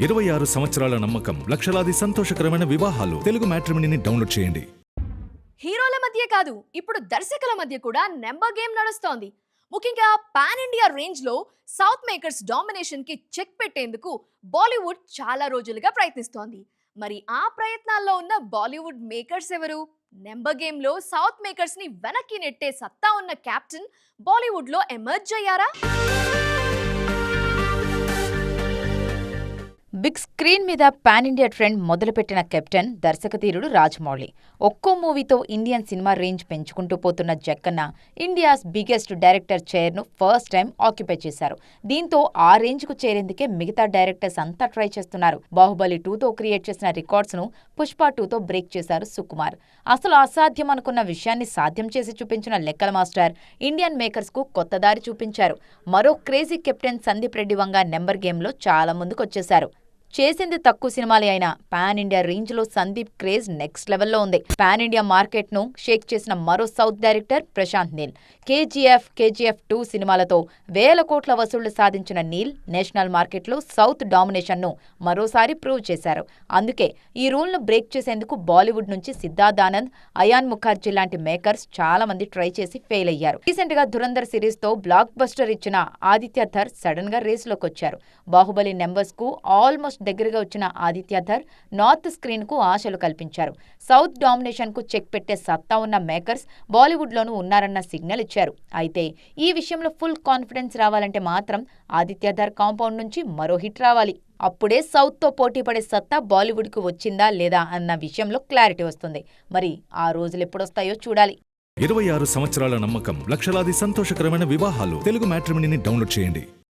26 సంవత్సరాల నమ్మకం, లక్షలాది సంతోషకరమైన వివాహాలు. తెలుగు మ్యాట్రిమోనీని డౌన్లోడ్ చేయండి. హీరోల మధ్య కాదు, ఇప్పుడు దర్శకుల మధ్య కూడా నెంబర్ గేమ్ నడుస్తోంది. ముఖ్యంగా పాన్ ఇండియా రేంజ్ లో సౌత్ మేకర్స్ డామినేషన్ కి చెక్ పెట్టేందుకు బాలీవుడ్ చాలా రోజులుగా ప్రయత్నిస్తోంది. మరి ఆ ప్రయత్నాల్లో ఉన్న బాలీవుడ్ మేకర్స్ ఎవరు? నెంబర్ గేమ్ లో సౌత్ మేకర్స్ ని వెనక్కి నెట్టే సత్తా ఉన్న కెప్టెన్ బాలీవుడ్ లో ఎమర్జ్ అయ్యారా? బిగ్ స్క్రీన్ మీద పాన్ ఇండియా ట్రెండ్ మొదలుపెట్టిన కెప్టెన్ దర్శకధీరుడు రాజమౌళి. ఒక్కో మూవీతో ఇండియన్ సినిమా రేంజ్ పెంచుకుంటూ పోతున్న జక్కన్న ఇండియాస్ బిగ్గెస్ట్ డైరెక్టర్ చైర్ను ఫస్ట్ టైం ఆక్యుపై చేశారు. దీంతో ఆ రేంజ్కు చేరేందుకే మిగతా డైరెక్టర్స్ అంతా ట్రై చేస్తున్నారు. బాహుబలి 2తో క్రియేట్ చేసిన రికార్డ్స్ను పుష్ప 2తో బ్రేక్ చేశారు సుకుమార్. అసలు అసాధ్యం అనుకున్న విషయాన్ని సాధ్యం చేసి చూపించిన లెక్కల మాస్టర్ ఇండియన్ మేకర్స్కు కొత్త దారి చూపించారు. మరో crazy captain Sandeep Reddy Vanga number గేమ్లో చాలా ముందుకొచ్చేశారు. చేసింది తక్కువ సినిమాలే అయినా పాన్ ఇండియా రేంజ్ లో సందీప్ క్రేజ్ నెక్స్ట్ లెవెల్లో ఉంది. పాన్ ఇండియా మార్కెట్ ను షేక్ చేసిన మరో south director Prashanth Neel. KGF 2 సినిమాలతో వేల కోట్ల వసూళ్లు సాధించిన నీల్ నేషనల్ మార్కెట్ లో సౌత్ డామినేషన్ ను మరోసారి ప్రూవ్ చేశారు. అందుకే ఈ రూల్ ను బ్రేక్ చేసేందుకు బాలీవుడ్ నుంచి సిద్ధార్థ్ ఆనంద్, అయాన్ ముఖర్జీ లాంటి మేకర్స్ చాలా మంది ట్రై చేసి ఫెయిల్ అయ్యారు. రీసెంట్ గా ధురంధర్ సిరీస్ తో బ్లాక్ బస్టర్ ఇచ్చిన ఆదిత్య థర్ సడన్ గా రేస్ లోకి వచ్చారు. బాహుబలి నెంబర్స్ కు ఆల్మోస్ట్ దగ్గరగా వచ్చిన ఆదిత్య థర్ నార్త్ స్క్రీన్ కు ఆశలు కల్పించారు. సౌత్ డామినేషన్ కు చెక్ పెట్టే సత్తా ఉన్న మేకర్స్ బాలీవుడ్ లోనూ ఉన్నారన్న సిగ్నల్ ఇచ్చారు. అయితే ఈ విషయంలో ఫుల్ కాన్ఫిడెన్స్ రావాలంటే మాత్రం ఆదిత్య థర్ కాంపౌండ్ నుంచి మరో హిట్ రావాలి. అప్పుడే సౌత్ తో పోటీ పడే సత్తా బాలీవుడ్ కు వచ్చిందా లేదా అన్న విషయంలో క్లారిటీ వస్తుంది. మరి ఆ రోజులు ఎప్పుడొస్తాయో చూడాలి. 26 సంవత్సరాల నమ్మకం, లక్షలాది సంతోషకరమైన వివాహాలు. తెలుగు మ్యాట్రిమోనీని డౌన్లోడ్ చేయండి.